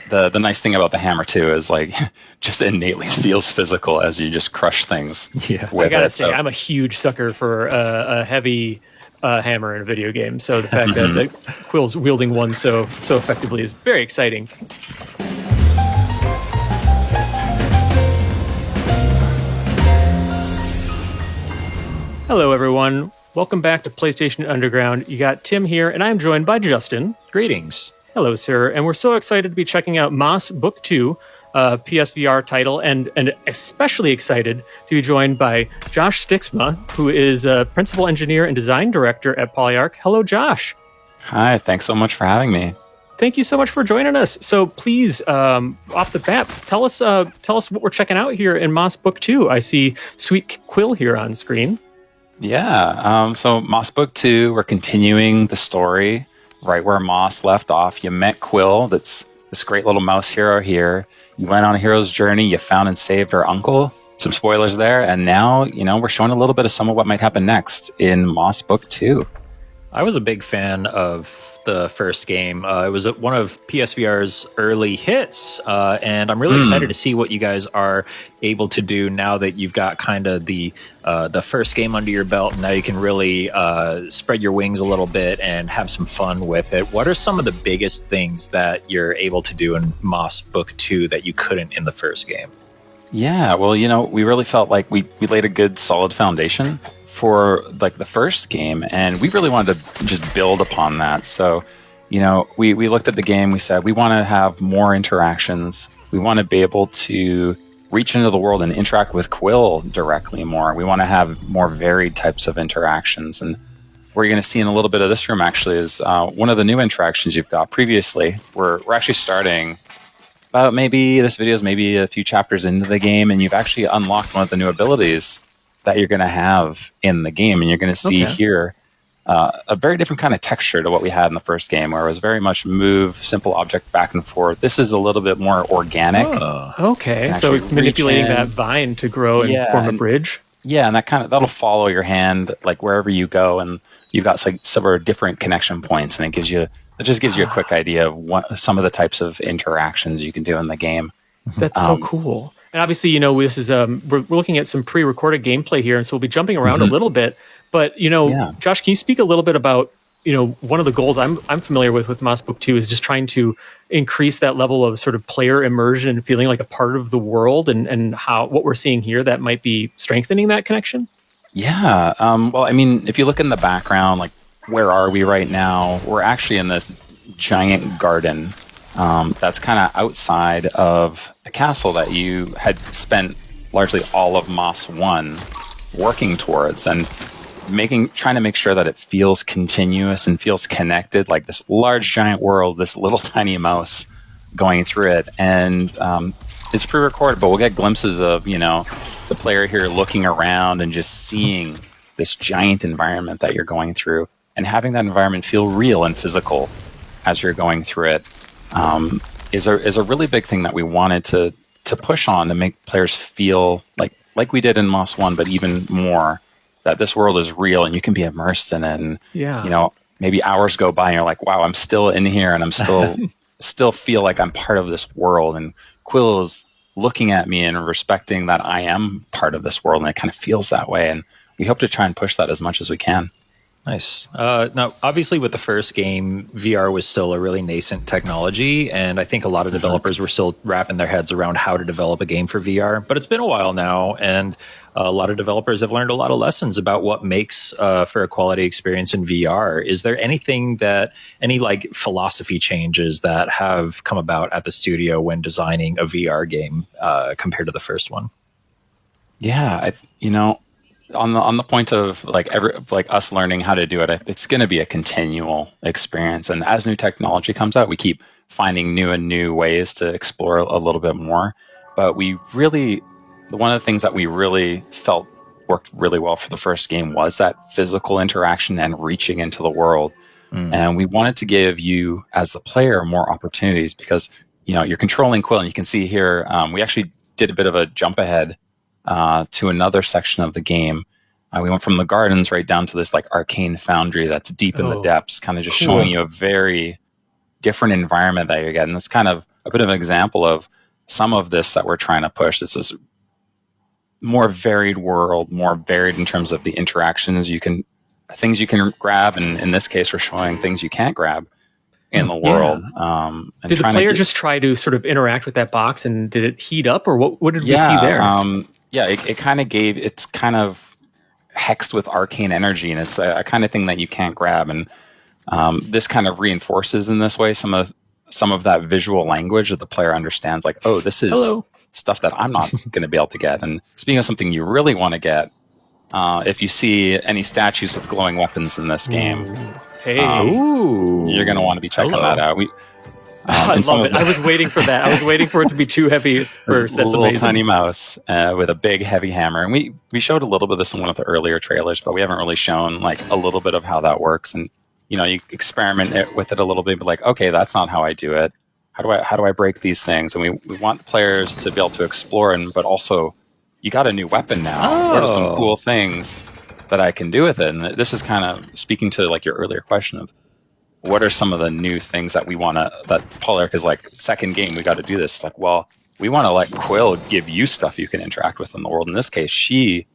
The nice thing about the hammer too is like just innately feels physical as you just crush things. Yeah, I gotta say, I'm a huge sucker for a heavy hammer in a video game. So the fact that Quill's wielding one so effectively is very exciting. Hello, everyone. Welcome back to PlayStation Underground. You got Tim here, and I'm joined by Justin. Greetings. Hello, sir. And we're so excited to be checking out Moss Book 2, PSVR title, and especially excited to be joined by Josh Stixma, who is a principal engineer and design director at Polyarc. Hello, Josh. Hi, thanks so much for having me. Thank you so much for joining us. So please, off the bat, tell us what we're checking out here in Moss Book 2. I see sweet Quill here on screen. Yeah, so Moss Book 2, we're continuing the story right where Moss left off. You met Quill, that's this great little mouse hero here. You went on a hero's journey, you found and saved her uncle. Some spoilers there, and now, we're showing a little bit of some of what might happen next in Moss Book 2. I was a big fan of the first game. It was one of PSVR's early hits, and I'm really excited to see what you guys are able to do now that you've got kind of the first game under your belt. And now you can really spread your wings a little bit and have some fun with it. What are some of the biggest things that you're able to do in Moss Book 2 that you couldn't in the first game? Yeah, well, we really felt like we laid a good, solid foundation for like the first game, and we really wanted to just build upon that. So, we looked at the game, we said we want to have more interactions. We want to be able to reach into the world and interact with Quill directly more. We want to have more varied types of interactions. And what you're going to see in a little bit of this room actually is one of the new interactions you've got previously. We're actually starting about this video is maybe a few chapters into the game, and you've actually unlocked one of the new abilities that you're going to have in the game. And you're going to see here a very different kind of texture to what we had in the first game, where it was very much move, simple object back and forth. This is a little bit more organic. Okay, so manipulating that vine to grow and form a bridge. Yeah, and that'll follow your hand like wherever you go, and you've got like several different connection points, and it just gives you a quick idea of some of the types of interactions you can do in the game. That's so cool. And obviously, this is we're looking at some pre-recorded gameplay here, and so we'll be jumping around a little bit. But Josh, can you speak a little bit about one of the goals I'm familiar with Moss Book 2 is just trying to increase that level of sort of player immersion and feeling like a part of the world, and how what we're seeing here that might be strengthening that connection. Yeah. Well, I mean, if you look in the background, like where are we right now? We're actually in this giant garden. That's kind of outside of the castle that you had spent largely all of Moss 1 working towards, and trying to make sure that it feels continuous and feels connected, like this large giant world, this little tiny mouse going through it. And it's pre-recorded, but we'll get glimpses of, the player here looking around and just seeing this giant environment that you're going through, and having that environment feel real and physical as you're going through it. Is a really big thing that we wanted to push on, to make players feel like we did in Moss 1, but even more, that this world is real and you can be immersed in it. And, maybe hours go by and you're like, wow, I'm still in here and I'm still feel like I'm part of this world. And Quill is looking at me and respecting that I am part of this world, and it kind of feels that way. And we hope to try and push that as much as we can. Nice. Now, obviously, with the first game, VR was still a really nascent technology, and I think a lot of developers were still wrapping their heads around how to develop a game for VR. But it's been a while now, and a lot of developers have learned a lot of lessons about what makes for a quality experience in VR. Is there any philosophy changes that have come about at the studio when designing a VR game compared to the first one? Yeah, on the point of us learning how to do it, it's going to be a continual experience. And as new technology comes out, we keep finding new ways to explore a little bit more. But one of the things that we really felt worked really well for the first game was that physical interaction and reaching into the world. And we wanted to give you, as the player, more opportunities, because you're controlling Quill, and you can see here we actually did a bit of a jump ahead to another section of the game. We went from the gardens right down to this arcane foundry that's deep in the depths, kind of just showing you a very, different environment that you're getting. It's kind of a bit of an example of some of this that we're trying to push. This is more varied world, more varied in terms of the interactions things you can grab, and in this case, we're showing things you can't grab in the world. And did the player just try to sort of interact with that box, and did it heat up, or what did we see there? It kind of it's kind of hexed with arcane energy, and it's a kind of thing that you can't grab. And this kind of reinforces in this way some of that visual language that the player understands, like, oh, this is stuff that I'm not going to be able to get. And speaking of something you really want to get, if you see any statues with glowing weapons in this game, you're going to want to be checking that out. I love it. I was waiting for that. I was waiting for it to be too heavy first. That's little amazing. Tiny mouse with a big heavy hammer. And we showed a little bit of this in one of the earlier trailers, but we haven't really shown like a little bit of how that works. And you experiment with it a little bit, but like, okay, that's not how I do it. How do I break these things? And we want the players to be able to explore, but also you got a new weapon now. What are some cool things that I can do with it? And this is kind of speaking to like your earlier question of what are some of the new things that we want to, that Polyarc is like, second game, we got to do this. It's like, well, we want to let Quill give you stuff you can interact with in the world. In this case, she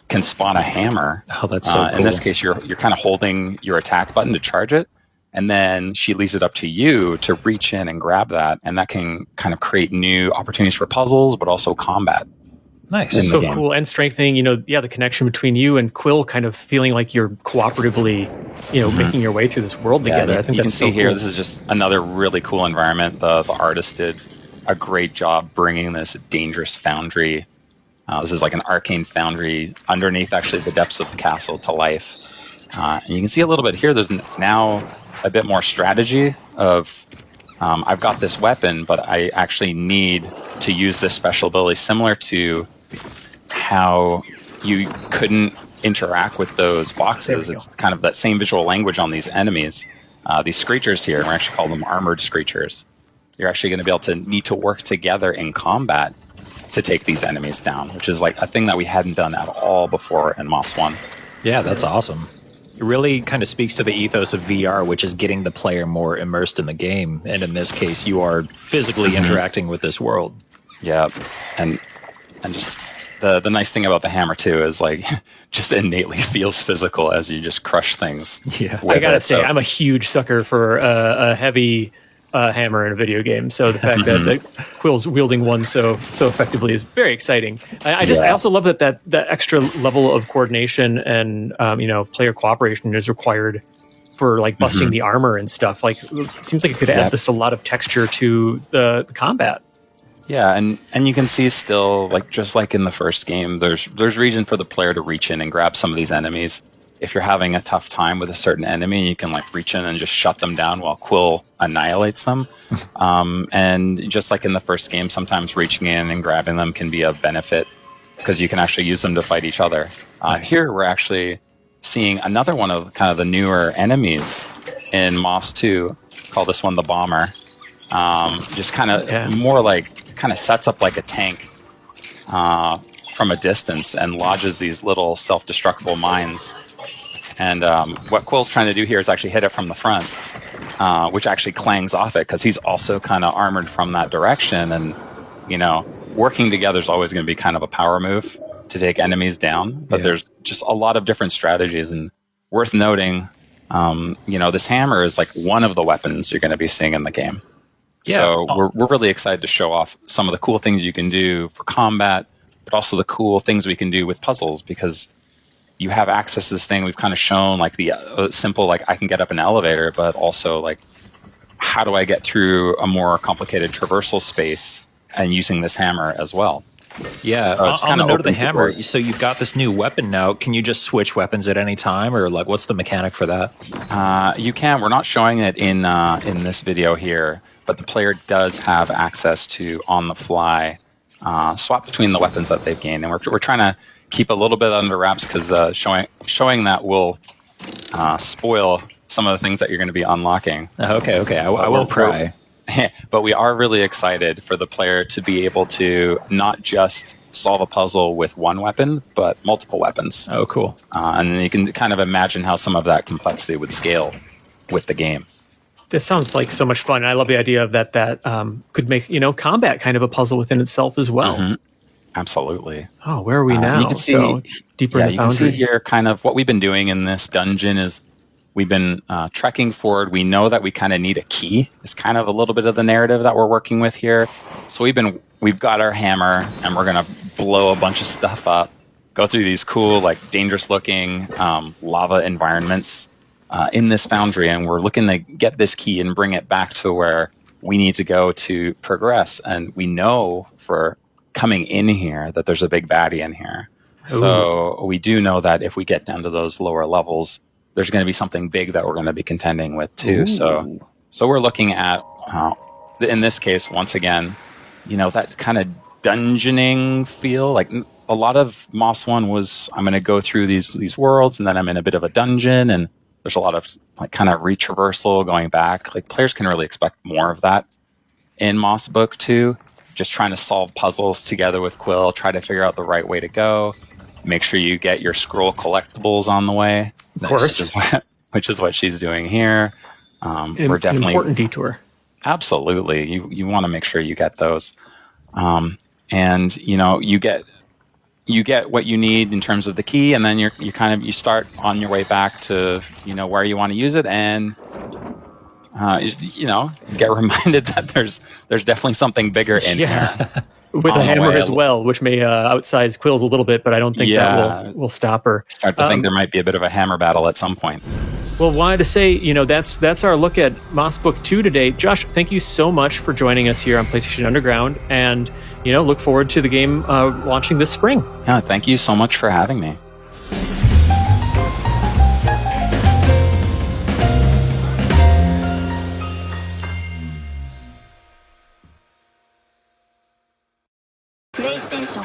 can spawn a hammer. Oh, that's so cool. In this case, you're kind of holding your attack button to charge it, and then she leaves it up to you to reach in and grab that, and that can kind of create new opportunities for puzzles, but also combat. Nice. It's so cool, and strengthening, the connection between you and Quill, kind of feeling like you're cooperatively, making your way through this world together. I think you that's can see so here, cool. this is just another really cool environment. The artist did a great job bringing this dangerous foundry. This is like an arcane foundry underneath actually the depths of the castle to life. And you can see a little bit here, there's now a bit more strategy of, I've got this weapon, but I actually need to use this special ability, similar to how you couldn't interact with those boxes. It's kind of that same visual language on these enemies. These screechers here, we actually call them armored screechers. You're actually going to be able to need to work together in combat to take these enemies down, which is like a thing that we hadn't done at all before in Moss 1. Yeah, that's awesome. It really kind of speaks to the ethos of VR, which is getting the player more immersed in the game. And in this case, you are physically interacting with this world. Yeah, and just the nice thing about the hammer too is like just innately feels physical as you just crush things. Yeah, I gotta say, I'm a huge sucker for a heavy hammer in a video game. So the fact that Quill's wielding one so effectively is very exciting. I also love that extra level of coordination and player cooperation is required for like busting the armor and stuff. Like, it seems like it could add just a lot of texture to the combat. Yeah, and you can see still, like just like in the first game, there's reason for the player to reach in and grab some of these enemies. If you're having a tough time with a certain enemy, you can like reach in and just shut them down while Quill annihilates them. And just like in the first game, sometimes reaching in and grabbing them can be of benefit because you can actually use them to fight each other. Nice. Here we're actually seeing another one of kind of the newer enemies in Moss 2. Call this one the Bomber. Just kind of more like, kind of sets up like a tank from a distance and lodges these little self-destructible mines. And what Quill's trying to do here is actually hit it from the front, which actually clangs off it because he's also kind of armored from that direction. And, working together is always going to be kind of a power move to take enemies down. But there's just a lot of different strategies. And worth noting, this hammer is like one of the weapons you're going to be seeing in the game. Yeah. So we're really excited to show off some of the cool things you can do for combat, but also the cool things we can do with puzzles, because you have access to this thing. We've kind of shown like the simple, like I can get up an elevator, but also like how do I get through a more complicated traversal space and using this hammer as well. Yeah, on the note of the hammer, so you've got this new weapon now. Can you just switch weapons at any time, or like what's the mechanic for that? You can. We're not showing it in this video here, but the player does have access to on the fly swap between the weapons that they've gained, and we're trying to keep a little bit under wraps because showing that will spoil some of the things that you're going to be unlocking. Okay, I will pry. But we are really excited for the player to be able to not just solve a puzzle with one weapon, but multiple weapons. Oh, cool. And you can kind of imagine how some of that complexity would scale with the game. That sounds like so much fun. I love the idea of that could make, combat kind of a puzzle within itself as well. Mm-hmm. Absolutely. Oh, where are we now? You can see, so deeper in the you Foundry. can see here kind of what we've been doing in this dungeon is we've been trekking forward. We know that we kind of need a key. It's kind of a little bit of the narrative that we're working with here. So we've got our hammer and we're going to blow a bunch of stuff up, go through these cool, like dangerous looking lava environments in this foundry. And we're looking to get this key and bring it back to where we need to go to progress. And we know for coming in here that there's a big baddie in here. Ooh. So we do know that if we get down to those lower levels, there's going to be something big that we're going to be contending with too. Ooh. So we're looking at, in this case, once again, that kind of dungeoning feel. Like a lot of Moss 1 was, I'm going to go through these worlds and then I'm in a bit of a dungeon and there's a lot of like kind of retraversal going back. Like players can really expect more of that in Moss Book 2. Just trying to solve puzzles together with Quill, try to figure out the right way to go. Make sure you get your scroll collectibles on the way. Of course. Which is what she's doing here. We're definitely an important detour. Absolutely. You want to make sure you get those. And you get what you need in terms of the key, and then you start on your way back to where you want to use it, and get reminded that there's definitely something bigger in here. With a hammer as well, which may outsize Quill's a little bit, but I don't think that will stop her. Start to think there might be a bit of a hammer battle at some point. Well, wanted to say, that's our look at Moss Book 2 today. Josh, thank you so much for joining us here on PlayStation Underground, and look forward to the game launching this spring. Yeah, thank you so much for having me. PlayStation